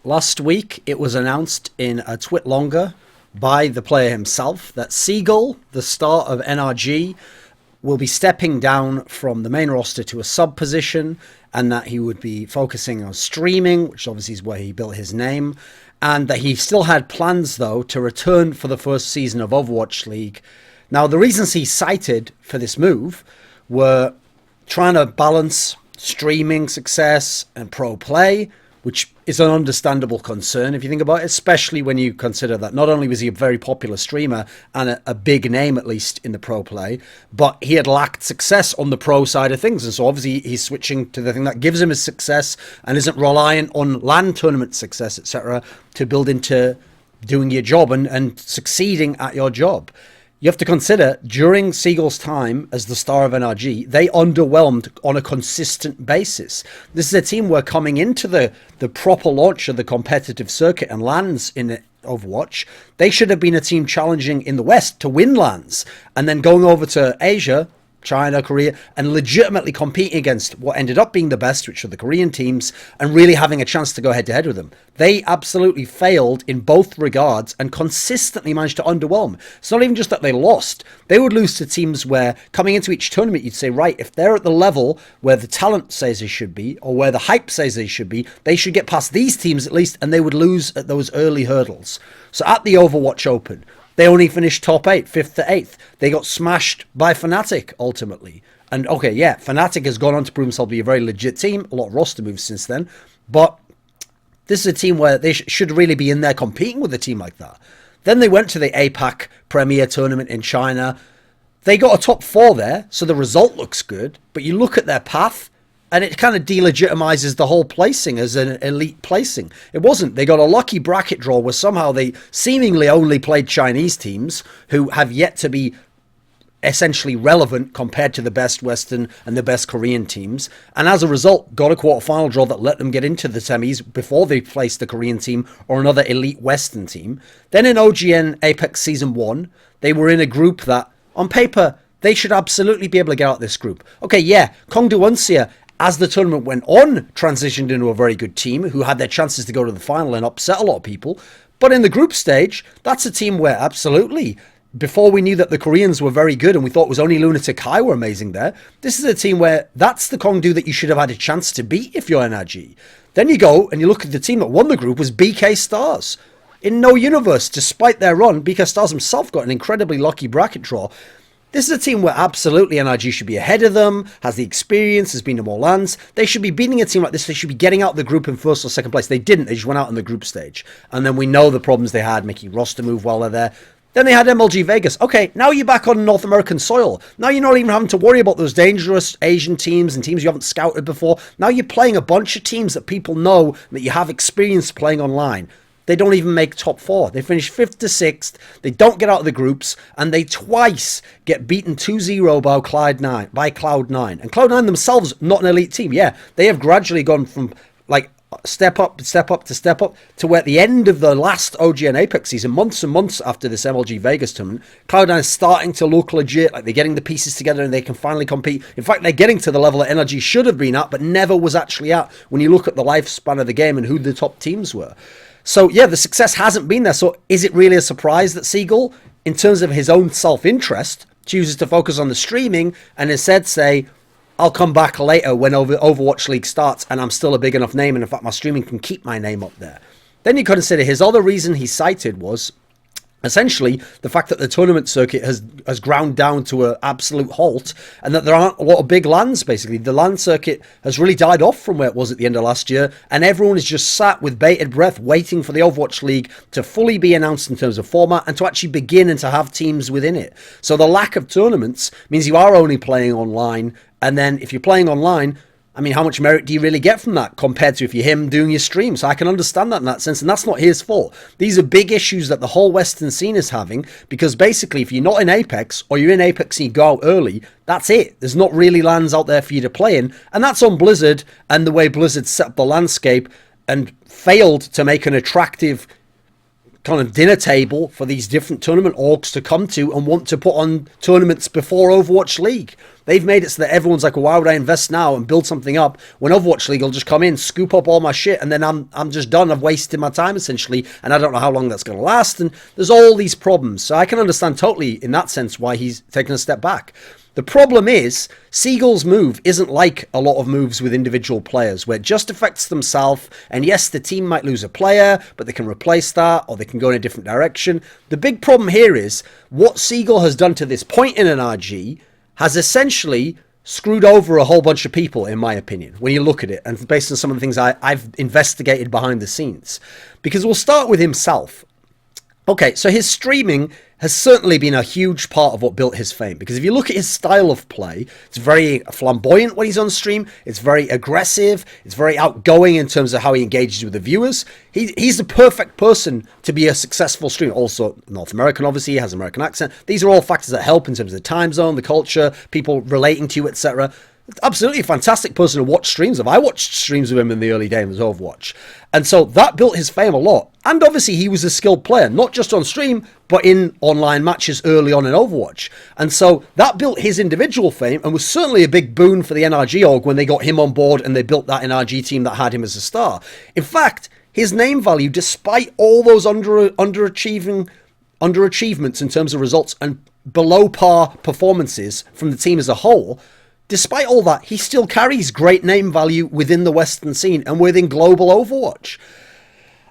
last week it was announced in a twit longer by the player himself that Seagull, the star of NRG, will be stepping down from the main roster to a sub position, and that he would be focusing on streaming, which obviously is where he built his name, and that he still had plans, though, to return for the first season of Overwatch League. Now, the reasons he cited for this move were trying to balance streaming success and pro play, which is an understandable concern if you think about it, especially when you consider that not only was he a very popular streamer and a big name, at least in the pro play, but he had lacked success on the pro side of things. And so obviously he's switching to the thing that gives him his success and isn't reliant on LAN tournament success, etc., to build into doing your job and succeeding at your job. You have to consider, during Seagull's time as the star of NRG, they underwhelmed on a consistent basis. This is a team where coming into the proper launch of the competitive circuit and LANs in Overwatch, they should have been a team challenging in the West to win LANs, and then going over to Asia, China, Korea, and legitimately competing against what ended up being the best, which are the Korean teams, and really having a chance to go head-to-head with them. They absolutely failed in both regards and consistently managed to underwhelm. It's not even just that they lost. They would lose to teams where, coming into each tournament, you'd say, right, if they're at the level where the talent says they should be, or where the hype says they should be, they should get past these teams at least, and they would lose at those early hurdles. So at the Overwatch Open, they only finished top 8, 5th to 8th. They got smashed by Fnatic, ultimately. And, okay, yeah, Fnatic has gone on to prove themselves to be a very legit team. A lot of roster moves since then. But this is a team where they should really be in there competing with a team like that. Then they went to the APAC Premier Tournament in China. They got a top 4 there, so the result looks good. But you look at their path, and it kind of delegitimizes the whole placing as an elite placing. It wasn't. They got a lucky bracket draw where somehow they seemingly only played Chinese teams who have yet to be essentially relevant compared to the best Western and the best Korean teams. And as a result, got a quarterfinal draw that let them get into the semis before they faced the Korean team or another elite Western team. Then in OGN Apex Season 1, they were in a group that, on paper, they should absolutely be able to get out of this group. Okay, yeah, Condescending, as the tournament went on, transitioned into a very good team who had their chances to go to the final and upset a lot of people. But in the group stage, that's a team where absolutely, before we knew that the Koreans were very good and we thought it was only Lunatic High were amazing there, this is a team where that's the Kongdu that you should have had a chance to beat if you're NRG. Then you go and you look at the team that won the group was BK Stars. In no universe, despite their run, BK Stars himself got an incredibly lucky bracket draw. This is a team where absolutely NRG should be ahead of them, has the experience, has been to more lands. They should be beating a team like this. They should be getting out of the group in first or second place. They didn't. They just went out in the group stage. And then we know the problems they had making roster move while they're there. Then they had MLG Vegas. Okay, now you're back on North American soil. Now you're not even having to worry about those dangerous Asian teams and teams you haven't scouted before. Now you're playing a bunch of teams that people know that you have experience playing online. They don't even make top 4. They finish 5th to 6th. They don't get out of the groups. And they twice get beaten 2-0 by Cloud9. And Cloud9 themselves, not an elite team. Yeah, they have gradually gone from like step up to where at the end of the last OGN Apex season, months and months after this MLG Vegas tournament, Cloud9 is starting to look legit. Like they're getting the pieces together and they can finally compete. In fact, they're getting to the level that NRG should have been at, but never was actually at when you look at the lifespan of the game and who the top teams were. So, yeah, the success hasn't been there. So is it really a surprise that Seagull, in terms of his own self-interest, chooses to focus on the streaming and instead say, I'll come back later when Overwatch League starts and I'm still a big enough name and, in fact, my streaming can keep my name up there? Then you consider his other reason he cited was essentially the fact that the tournament circuit has ground down to an absolute halt and that there aren't a lot of big LANs, basically. The LAN circuit has really died off from where it was at the end of last year, and everyone is just sat with bated breath waiting for the Overwatch League to fully be announced in terms of format and to actually begin and to have teams within it. So the lack of tournaments means you are only playing online, and then if you're playing online, I mean, how much merit do you really get from that compared to if you're him doing your stream? So I can understand that in that sense, and that's not his fault. These are big issues that the whole Western scene is having, because basically if you're not in Apex, or you're in Apex and you go out early, that's it. There's not really lands out there for you to play in, and that's on Blizzard and the way Blizzard set up the landscape and failed to make an attractive kind of dinner table for these different tournament orgs to come to and want to put on tournaments before Overwatch League. They've made it so that everyone's like, well, why would I invest now and build something up when Overwatch League will just come in, scoop up all my shit, and then I'm just done. I've wasted my time, essentially, and I don't know how long that's going to last. And there's all these problems. So I can understand totally, in that sense, why he's taken a step back. The problem is, Seagull's move isn't like a lot of moves with individual players, where it just affects themselves, and yes, the team might lose a player, but they can replace that, or they can go in a different direction. The big problem here is, what Seagull has done to this point in NRG has essentially screwed over a whole bunch of people, in my opinion, when you look at it, and based on some of the things I've investigated behind the scenes. Because we'll start with himself. Okay, so his streaming has certainly been a huge part of what built his fame. Because if you look at his style of play, it's very flamboyant when he's on stream. It's very aggressive. It's very outgoing in terms of how he engages with the viewers. He's the perfect person to be a successful streamer. Also, North American, obviously, he has an American accent. These are all factors that help in terms of the time zone, the culture, people relating to you, etc. Absolutely a fantastic person to watch streams of. I watched streams of him in the early days of Overwatch. And so that built his fame a lot. And obviously he was a skilled player, not just on stream, but in online matches early on in Overwatch. And so that built his individual fame and was certainly a big boon for the NRG org when they got him on board and they built that NRG team that had him as a star. In fact, his name value, despite all those underachievements in terms of results and below par performances from the team as a whole, despite all that, he still carries great name value within the Western scene and within global Overwatch.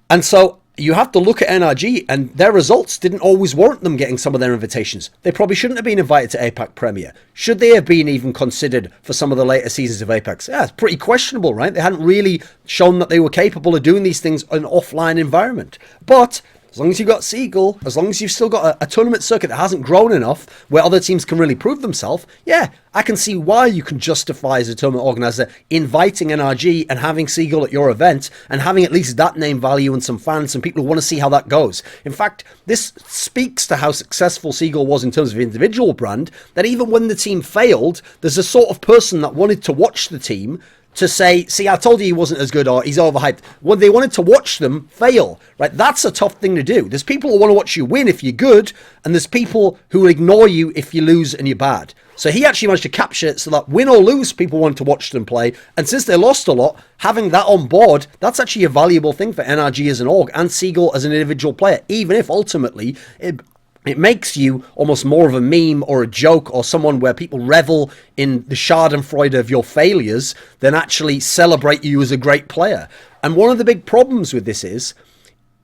And so you have to look at NRG, and their results didn't always warrant them getting some of their invitations. They probably shouldn't have been invited to APAC Premier. Should they have been even considered for some of the later seasons of Apex? Yeah, it's pretty questionable, right? They hadn't really shown that they were capable of doing these things in an offline environment. But as long as you've got Seagull, as long as you've still got a tournament circuit that hasn't grown enough where other teams can really prove themselves, yeah, I can see why you can justify as a tournament organizer inviting NRG and having Seagull at your event and having at least that name value and some fans and people who want to see how that goes. In fact, this speaks to how successful Seagull was in terms of individual brand, that even when the team failed, there's a sort of person that wanted to watch the team to say, see, I told you he wasn't as good, or he's overhyped. When they wanted to watch them fail, right? That's a tough thing to do. There's people who want to watch you win if you're good, and there's people who ignore you if you lose and you're bad. So he actually managed to capture it so that win or lose, people want to watch them play. And since they lost a lot, having that on board, that's actually a valuable thing for NRG as an org and Seagull as an individual player, even if ultimately it makes you almost more of a meme or a joke or someone where people revel in the schadenfreude of your failures than actually celebrate you as a great player. And one of the big problems with this is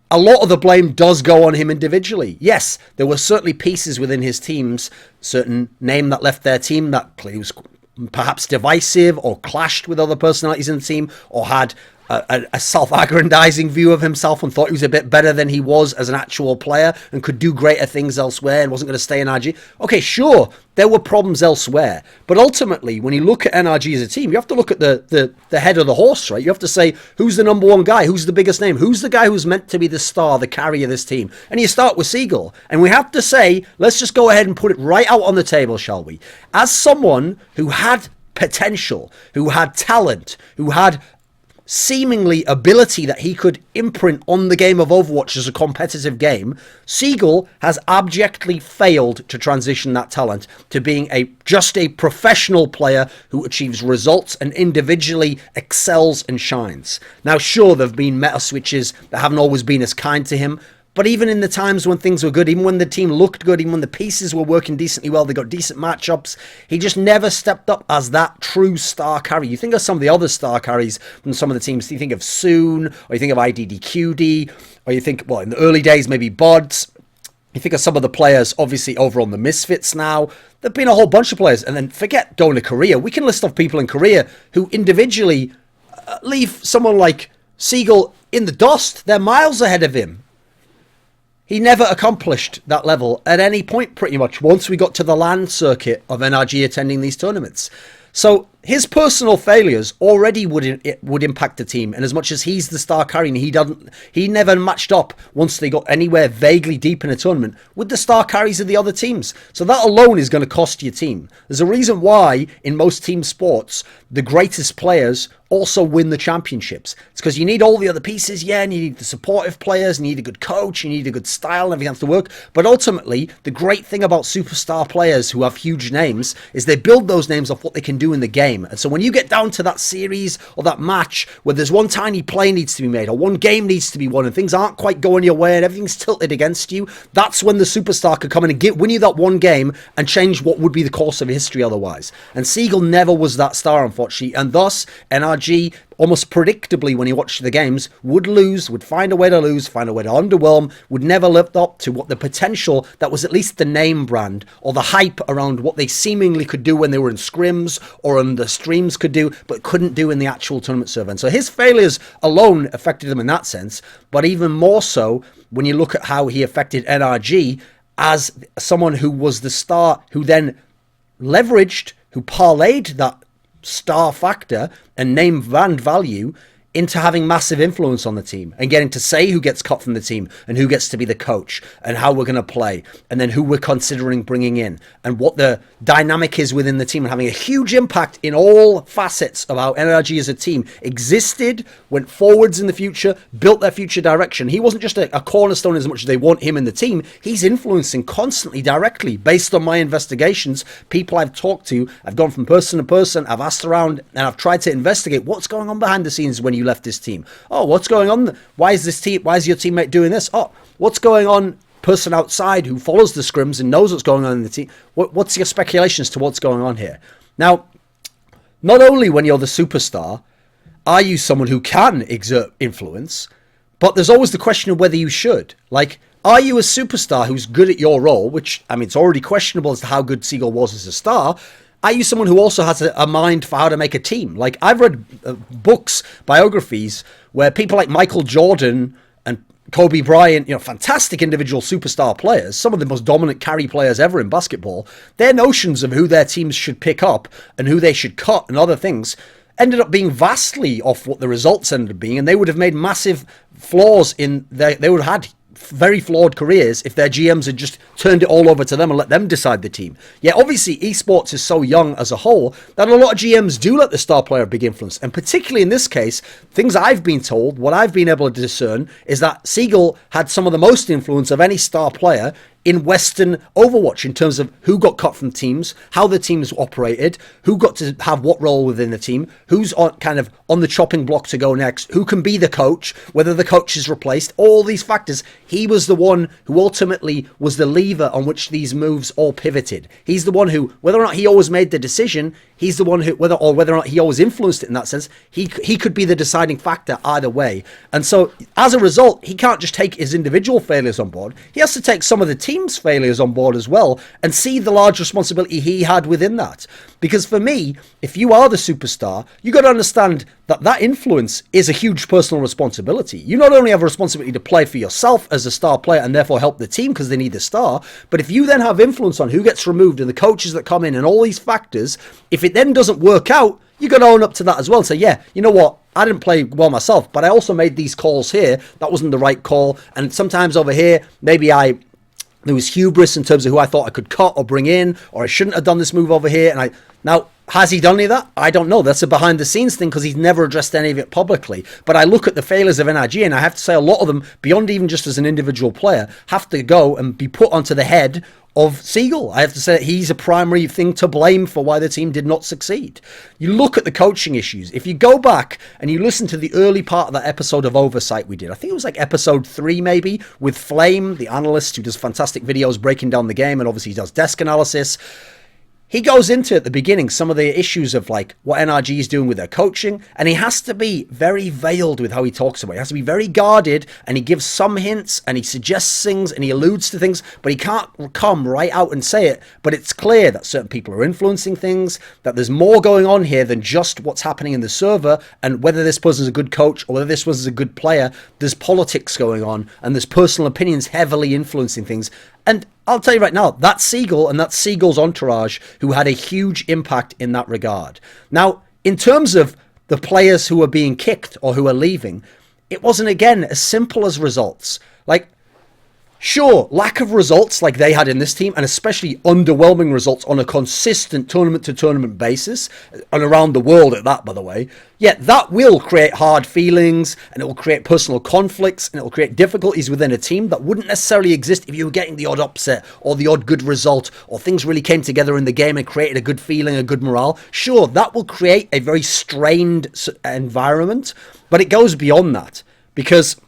a lot of the blame does go on him individually. Yes, there were certainly pieces within his teams, certain name that left their team that was perhaps divisive or clashed with other personalities in the team or had a self-aggrandizing view of himself and thought he was a bit better than he was as an actual player and could do greater things elsewhere and wasn't going to stay in NRG. Okay, sure, there were problems elsewhere. But ultimately, when you look at NRG as a team, you have to look at the head of the horse, right? You have to say, who's the number one guy? Who's the biggest name? Who's the guy who's meant to be the star, the carrier of this team? And you start with Seagull. And we have to say, let's just go ahead and put it right out on the table, shall we? As someone who had potential, who had talent, who had seemingly ability that he could imprint on the game of Overwatch as a competitive game, Seagull has abjectly failed to transition that talent to being just a professional player who achieves results and individually excels and shines. Now, sure, there have been meta switches that haven't always been as kind to him, but even in the times when things were good, even when the team looked good, even when the pieces were working decently well, they got decent matchups, he just never stepped up as that true star carry. You think of some of the other star carries from some of the teams. You think of Soon, or you think of IDDQD, or you think, well, in the early days, maybe Bods. You think of some of the players, obviously, over on the Misfits now. There have been a whole bunch of players. And then forget going to Korea. We can list off people in Korea who individually leave someone like Seagull in the dust. They're miles ahead of him. He never accomplished that level at any point, pretty much, once we got to the LAN circuit of NRG attending these tournaments. So his personal failures already would impact the team, and as much as he's the star carrying, he never matched up once they got anywhere vaguely deep in a tournament with the star carries of the other teams. So that alone is going to cost your team. There's a reason why in most team sports the greatest players also win the championships. It's because you need all the other pieces, and you need the supportive players, you need a good coach, you need a good style, and everything has to work. But ultimately, the great thing about superstar players who have huge names is they build those names off what they can do in the game. And so when you get down to that series or that match where there's one tiny play needs to be made or one game needs to be won and things aren't quite going your way and everything's tilted against you, that's when the superstar could come in and win you that one game and change what would be the course of history otherwise. And Seagull never was that star, unfortunately, and thus NRG almost predictably, when he watched the games, would lose, would find a way to lose, find a way to underwhelm, would never live up to what the potential that was at least the name brand or the hype around what they seemingly could do when they were in scrims or on the streams could do, but couldn't do in the actual tournament server. And so his failures alone affected them in that sense, but even more so when you look at how he affected NRG as someone who was the star, who then leveraged, who parlayed that star factor and name brand value into having massive influence on the team and getting to say who gets cut from the team and who gets to be the coach and how we're going to play and then who we're considering bringing in and what the dynamic is within the team, and having a huge impact in all facets of how NRG as a team existed, went forwards in the future, built their future direction. He wasn't just a cornerstone as much as they want him in the team. He's influencing constantly directly based on my investigations. People I've talked to, I've gone from person to person, I've asked around and I've tried to investigate what's going on behind the scenes when you left this team. Oh, what's going on? Why is your teammate doing this? Oh, what's going on? Person outside who follows the scrims and knows what's going on in the team. What's your speculations to what's going on here? Now, not only when you're the superstar are you someone who can exert influence, but there's always the question of whether you should. Like, are you a superstar who's good at your role, which, I mean, it's already questionable as to how good Seagull was as a star. Are you someone who also has a mind for how to make a team? Like, I've read books, biographies, where people like Michael Jordan and Kobe Bryant, fantastic individual superstar players, some of the most dominant carry players ever in basketball, their notions of who their teams should pick up and who they should cut and other things ended up being vastly off what the results ended up being, and they would have made massive flaws in they would have had very flawed careers if their GMs had just turned it all over to them and let them decide the team. Yeah, obviously esports is so young as a whole that a lot of GMs do let the star player have big influence, and particularly in this case, things I've been told, what I've been able to discern is that Seagull had some of the most influence of any star player in Western Overwatch in terms of who got cut from teams, how the teams operated, who got to have what role within the team, who's kind of on the chopping block to go next, who can be the coach, whether the coach is replaced, all these factors. He was the one who ultimately was the lever on which these moves all pivoted. He's the one who, whether or not he always made the decision, he's the one who, whether or not he always influenced it in that sense, he could be the deciding factor either way. And so as a result, he can't just take his individual failures on board. He has to take some of the team's failures on board as well and see the large responsibility he had within that. Because for me, if you are the superstar, you got to understand that influence is a huge personal responsibility. You not only have a responsibility to play for yourself as a star player and therefore help the team because they need the star, but if you then have influence on who gets removed and the coaches that come in and all these factors, if it then doesn't work out, you got to own up to that as well and say, yeah, you know what? I didn't play well myself, but I also made these calls here. That wasn't the right call. And sometimes over here, maybe there was hubris in terms of who I thought I could cut or bring in, or I shouldn't have done this move over here. And now, has he done any of that? I don't know. That's a behind the scenes thing because he's never addressed any of it publicly. But I look at the failures of NRG and I have to say a lot of them, beyond even just as an individual player, have to go and be put onto the head of Seagull. I have to say that he's a primary thing to blame for why the team did not succeed. You look at the coaching issues. If you go back and you listen to the early part of that episode of OverSight we did, I think it was like episode 3 maybe, with Flame, the analyst who does fantastic videos breaking down the game and obviously does desk analysis. He goes into at the beginning some of the issues of like what NRG is doing with their coaching, and he has to be very veiled with how he talks about it. He has to be very guarded, and he gives some hints and he suggests things and he alludes to things, but he can't come right out and say it. But it's clear that certain people are influencing things, that there's more going on here than just what's happening in the server, and whether this person's a good coach or whether this person's a good player, there's politics going on and there's personal opinions heavily influencing things. And I'll tell you right now, that's Seagull and that's Seagull's entourage who had a huge impact in that regard. Now, in terms of the players who are being kicked or who are leaving, it wasn't, again, as simple as results. Like, sure, lack of results like they had in this team, and especially underwhelming results on a consistent tournament-to-tournament basis, and around the world at that, by the way, yeah, that will create hard feelings, and it will create personal conflicts, and it will create difficulties within a team that wouldn't necessarily exist if you were getting the odd upset, or the odd good result, or things really came together in the game and created a good feeling, a good morale. Sure, that will create a very strained environment, but it goes beyond that, because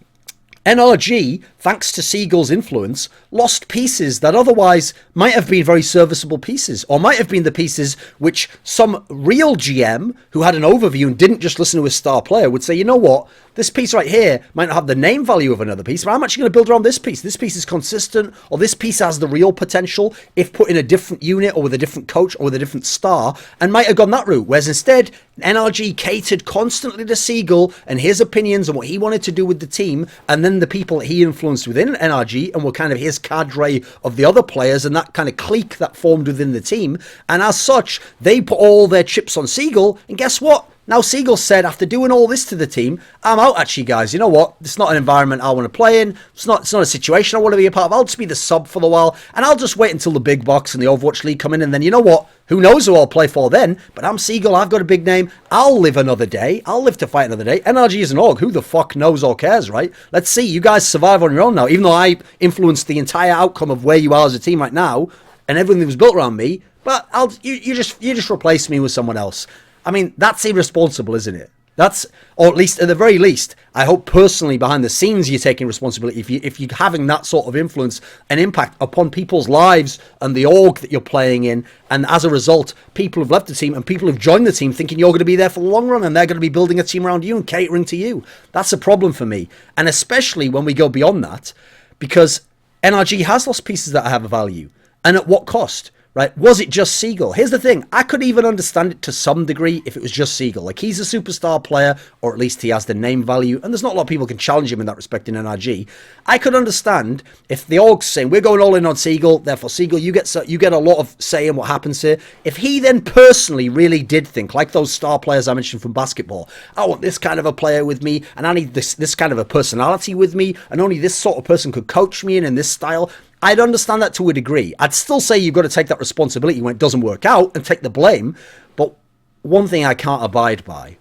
NRG, thanks to Seagull's influence, lost pieces that otherwise might have been very serviceable pieces, or might have been the pieces which some real GM who had an overview and didn't just listen to his star player would say, you know what, this piece right here might not have the name value of another piece, but I'm actually going to build around this piece. This piece is consistent, or this piece has the real potential if put in a different unit or with a different coach or with a different star, and might have gone that route. Whereas instead, NRG catered constantly to Seagull and his opinions and what he wanted to do with the team, and then the people that he influenced within NRG and were kind of his cadre of the other players and that kind of clique that formed within the team. And as such, they put all their chips on Seagull, and guess what? Now Seagull said, after doing all this to the team, I'm out actually, guys. You know what? It's not an environment I want to play in. It's not a situation I want to be a part of. I'll just be the sub for a while, and I'll just wait until the big box and the Overwatch League come in, and then you know what? Who knows who I'll play for then? But I'm Seagull. I've got a big name. I'll live another day. I'll live to fight another day. NRG is an org. Who the fuck knows or cares, right? Let's see. You guys survive on your own now. Even though I influenced the entire outcome of where you are as a team right now, and everything that was built around me, but you just replace me with someone else. I mean, that's irresponsible, isn't it? That's, or at least, at the very least, I hope personally behind the scenes you're taking responsibility if you're having that sort of influence and impact upon people's lives and the org that you're playing in, and as a result, people have left the team and people have joined the team thinking you're going to be there for the long run and they're going to be building a team around you and catering to you. That's a problem for me, and especially when we go beyond that, because NRG has lost pieces that have a value, and at what cost? Right? Was it just Seagull? Here's the thing. I could even understand it to some degree if it was just Seagull. Like, he's a superstar player, or at least he has the name value, and there's not a lot of people can challenge him in that respect in NRG. I could understand if the org's saying, we're going all in on Seagull, therefore Seagull, you get a lot of say in what happens here. If he then personally really did think, like those star players I mentioned from basketball, I want this kind of a player with me, and I need this kind of a personality with me, and only this sort of person could coach me in this style, I'd understand that to a degree. I'd still say you've got to take that responsibility when it doesn't work out and take the blame. But one thing I can't abide by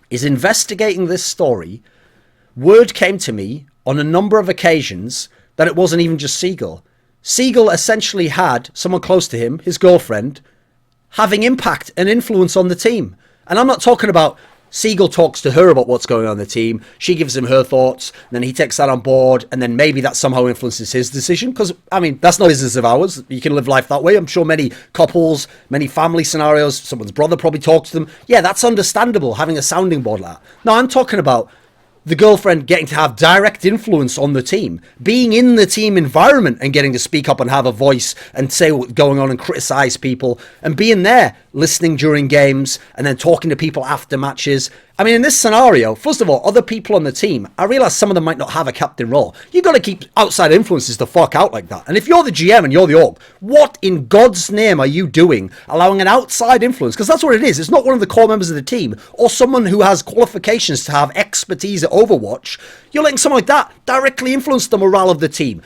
is investigating this story. Word came to me on a number of occasions that it wasn't even just Seagull. Seagull essentially had someone close to him, his girlfriend, having impact and influence on the team. And I'm not talking about Seagull talks to her about what's going on in the team. She gives him her thoughts, and then he takes that on board, and then maybe that somehow influences his decision. Because, I mean, that's no business of ours. You can live life that way. I'm sure many couples, many family scenarios, someone's brother probably talks to them. Yeah, that's understandable, having a sounding board like that. No, I'm talking about the girlfriend getting to have direct influence on the team, being in the team environment and getting to speak up and have a voice and say what's going on and criticize people, and being there, listening during games and then talking to people after matches. I mean, in this scenario, first of all, other people on the team, I realize some of them might not have a captain role. You've got to keep outside influences the fuck out like that. And if you're the GM and you're the org, what in God's name are you doing allowing an outside influence? Because that's what it is. It's not one of the core members of the team or someone who has qualifications to have expertise at Overwatch. You're letting someone like that directly influence the morale of the team,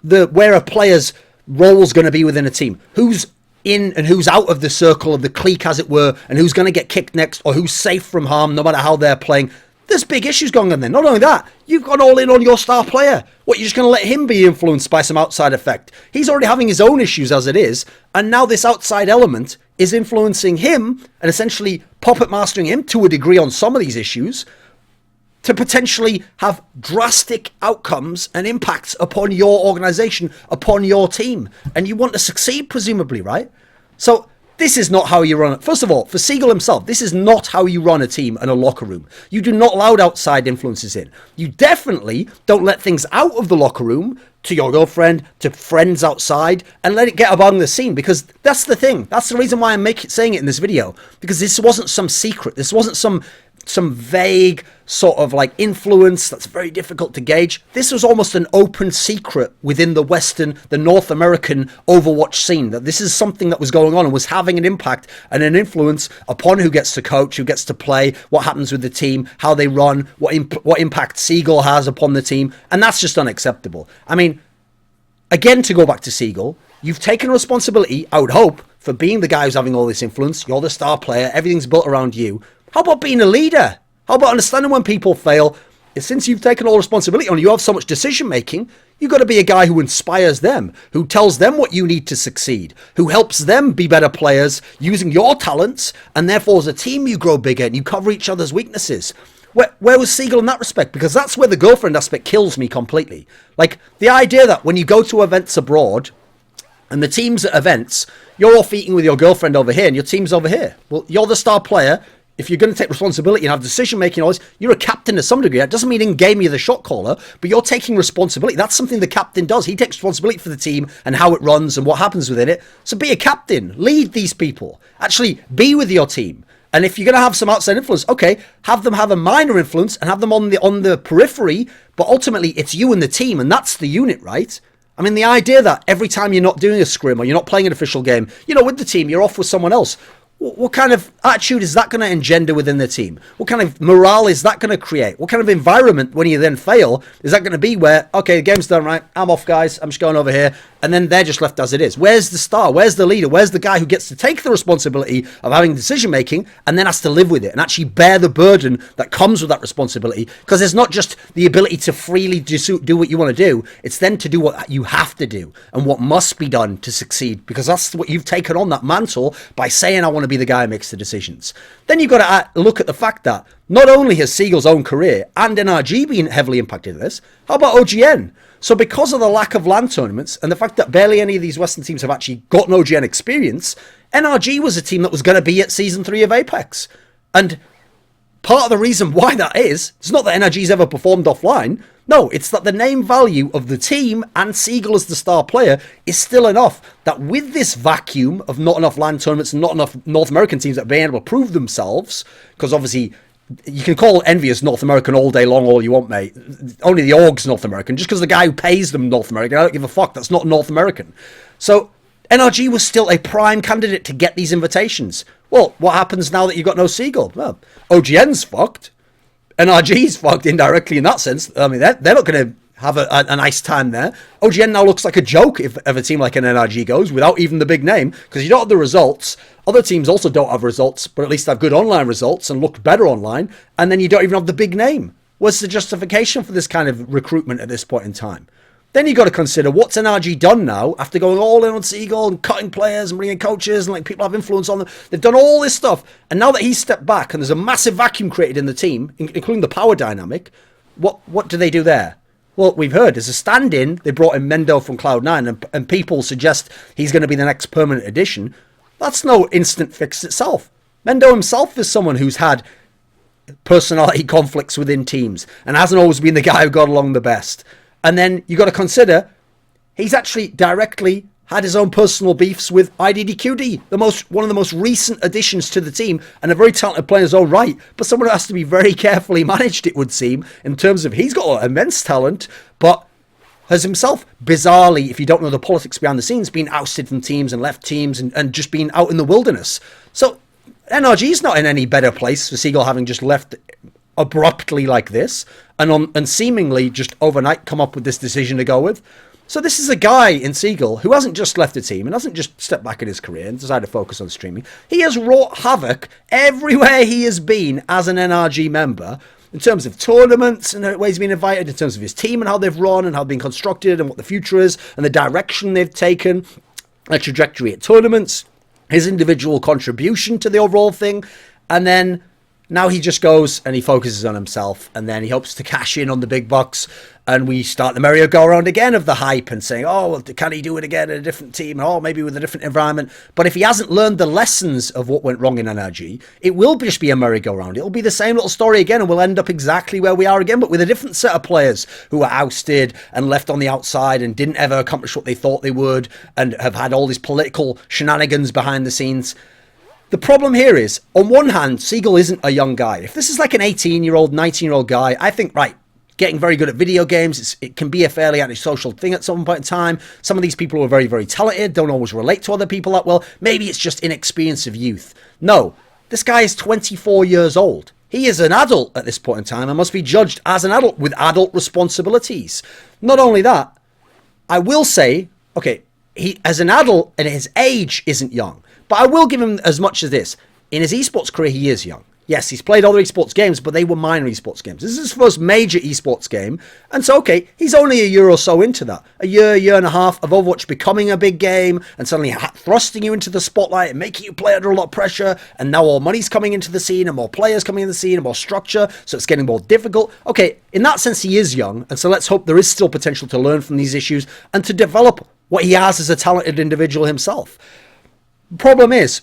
where a player's role is going to be within a team, who's in and who's out of the circle of the clique, as it were, and who's going to get kicked next, or who's safe from harm no matter how they're playing. There's big issues going on there. Not only that, you've gone all in on your star player. What, you're just going to let him be influenced by some outside effect? He's already having his own issues as it is, and now this outside element is influencing him and essentially puppet mastering him to a degree on some of these issues, to potentially have drastic outcomes and impacts upon your organization, upon your team. And you want to succeed, presumably, right? So this is not how you run it. First of all, for Seagull himself, this is not how you run a team and a locker room. You do not allow outside influences in. You definitely don't let things out of the locker room to your girlfriend, to friends outside, and let it get among the scene, because that's the thing. That's the reason why I'm saying it in this video, because this wasn't some secret. This wasn't some some vague sort of like influence that's very difficult to gauge. This was almost an open secret within the North American Overwatch scene, that this is something that was going on and was having an impact and an influence upon who gets to coach, who gets to play, what happens with the team, how they run, what impact Seagull has upon the team. And that's just unacceptable. I mean, again, to go back to Seagull, you've taken responsibility, I would hope, for being the guy who's having all this influence. You're the star player. Everything's built around you. How about being a leader? How about understanding when people fail? Since you've taken all responsibility on, you have so much decision making, you've got to be a guy who inspires them, who tells them what you need to succeed, who helps them be better players using your talents, and therefore as a team you grow bigger and you cover each other's weaknesses. Where was Seagull in that respect? Because that's where the girlfriend aspect kills me completely. Like, the idea that when you go to events abroad and the teams at events, you're off eating with your girlfriend over here and your team's over here. Well, you're the star player. If you're going to take responsibility and have decision-making, always, you're a captain to some degree. That doesn't mean in-game you're the shot caller, but you're taking responsibility. That's something the captain does. He takes responsibility for the team and how it runs and what happens within it. So be a captain. Lead these people. Actually, be with your team. And if you're going to have some outside influence, okay, have them have a minor influence and have them on the periphery, but ultimately it's you and the team, and that's the unit, right? I mean, the idea that every time you're not doing a scrim or you're not playing an official game, with the team, you're off with someone else. What kind of attitude is that going to engender within the team? What kind of morale is that going to create? What kind of environment, when you then fail, is that going to be where, okay, the game's done, right? I'm off, guys. I'm just going over here. And then they're just left as it is. Where's the star? Where's the leader? Where's the guy who gets to take the responsibility of having decision-making and then has to live with it and actually bear the burden that comes with that responsibility? Because it's not just the ability to freely do what you want to do. It's then to do what you have to do and what must be done to succeed, because that's what you've taken on, that mantle, by saying, I want to be the guy who makes the decisions. Then you've got to look at the fact that not only has Seagull's own career and NRG been heavily impacted in this, how about OGN? So because of the lack of LAN tournaments and the fact that barely any of these Western teams have actually got an OGN experience, NRG was a team that was going to be at Season 3 of Apex. And part of the reason why that is, it's not that NRG's ever performed offline. No, it's that the name value of the team and Seagull as the star player is still enough that with this vacuum of not enough LAN tournaments and not enough North American teams that are being able to prove themselves, because obviously you can call Envious North American all day long, all you want, mate. Only the org's North American. Just because the guy who pays them North American, I don't give a fuck. That's not North American. So NRG was still a prime candidate to get these invitations. Well, what happens now that you've got no Seagull? Well, OGN's fucked. NRG's fucked indirectly in that sense. I mean, they're not going to have a nice time there. OGN now looks like a joke if a team like an NRG goes without even the big name, because you don't have the results. Other teams also don't have results, but at least have good online results and look better online, and then you don't even have the big name. What's the justification for this kind of recruitment at this point in time? Then you got to consider, what's NRG done now after going all in on Seagull and cutting players and bringing coaches and like people have influence on them. They've done all this stuff, and now that he's stepped back and there's a massive vacuum created in the team, including the power dynamic, what do they do there? Well, we've heard as a stand-in, they brought in Mendo from Cloud9, and people suggest he's going to be the next permanent addition. That's no instant fix itself. Mendo himself is someone who's had personality conflicts within teams and hasn't always been the guy who got along the best. And then you got to consider he's actually directly had his own personal beefs with IDDQD, one of the most recent additions to the team, and a very talented player in his own right, but someone who has to be very carefully managed, it would seem, in terms of he's got immense talent, but has himself, bizarrely, if you don't know the politics behind the scenes, been ousted from teams and left teams and just been out in the wilderness. So NRG's not in any better place for Seagull having just left abruptly like this and seemingly just overnight come up with this decision to go with. So this is a guy in Seagull who hasn't just left the team and hasn't just stepped back in his career and decided to focus on streaming. He has wrought havoc everywhere he has been as an NRG member, in terms of tournaments and the way he's been invited, in terms of his team and how they've run and how they've been constructed and what the future is and the direction they've taken, a trajectory at tournaments, his individual contribution to the overall thing. And then now he just goes and he focuses on himself, and then he hopes to cash in on the big bucks, and we start the merry-go-round again of the hype and saying, oh, well, can he do it again at a different team? Oh, maybe with a different environment. But if he hasn't learned the lessons of what went wrong in NRG, it will just be a merry-go-round. It'll be the same little story again, and we'll end up exactly where we are again, but with a different set of players who were ousted and left on the outside and didn't ever accomplish what they thought they would and have had all these political shenanigans behind the scenes. The problem here is, on one hand, Seagull isn't a young guy. If this is like an 18-year-old, 19-year-old guy, I think, right, getting very good at video games, it can be a fairly antisocial thing at some point in time. Some of these people who are very, very talented don't always relate to other people that well. Maybe it's just inexperience of youth. No, this guy is 24 years old. He is an adult at this point in time and must be judged as an adult with adult responsibilities. Not only that, I will say, okay, he as an adult and his age isn't young, but I will give him as much as this. In his esports career, he is young. Yes, he's played other esports games, but they were minor esports games. This is his first major esports game. And so, okay, he's only a year or so into that. A year and a half of Overwatch becoming a big game and suddenly thrusting you into the spotlight and making you play under a lot of pressure. And now all money's coming into the scene and more players coming into the scene and more structure. So it's getting more difficult. Okay, in that sense, he is young. And so let's hope there is still potential to learn from these issues and to develop what he has as a talented individual himself. The problem is,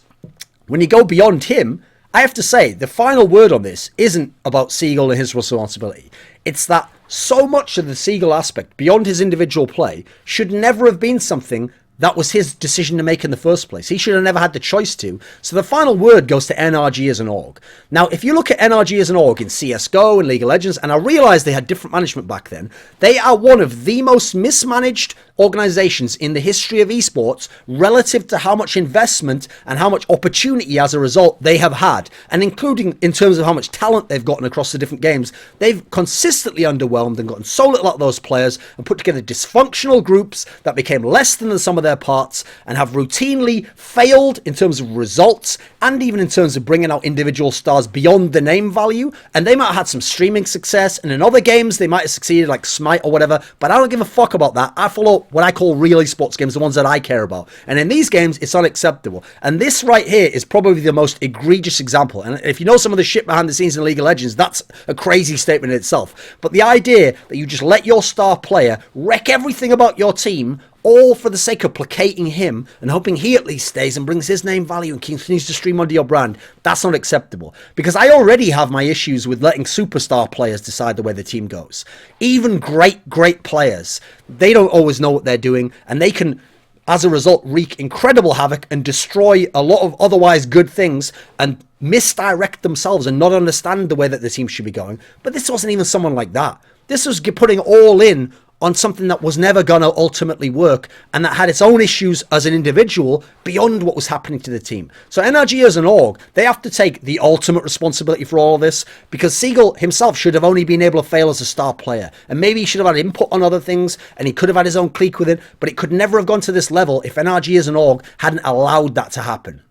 when you go beyond him, I have to say, the final word on this isn't about Seagull and his responsibility. It's that so much of the Seagull aspect, beyond his individual play, should never have been something that was his decision to make in the first place. He should have never had the choice to. So the final word goes to NRG as an org. Now, if you look at NRG as an org in CSGO and League of Legends, and I realize they had different management back then, they are one of the most mismanaged organizations in the history of esports relative to how much investment and how much opportunity as a result they have had, and including in terms of how much talent they've gotten across the different games. They've consistently underwhelmed and gotten so little out of those players and put together dysfunctional groups that became less than the sum of their parts and have routinely failed in terms of results and even in terms of bringing out individual stars beyond the name value. And they might have had some streaming success, and in other games they might have succeeded, like Smite or whatever, but I don't give a fuck about that. I follow what I call real esports games, the ones that I care about. And in these games, it's unacceptable. And this right here is probably the most egregious example. And if you know some of the shit behind the scenes in League of Legends, that's a crazy statement in itself. But the idea that you just let your star player wreck everything about your team, all for the sake of placating him and hoping he at least stays and brings his name value and continues to stream under your brand, that's not acceptable. Because I already have my issues with letting superstar players decide the way the team goes. Even great players, they don't always know what they're doing, and they can, as a result, wreak incredible havoc and destroy a lot of otherwise good things and misdirect themselves and not understand the way that the team should be going. But this wasn't even someone like that. This was putting all in on something that was never going to ultimately work and that had its own issues as an individual beyond what was happening to the team. So NRG as an org, they have to take the ultimate responsibility for all of this, because Seagull himself should have only been able to fail as a star player. And maybe he should have had input on other things and he could have had his own clique with it, but it could never have gone to this level if NRG as an org hadn't allowed that to happen.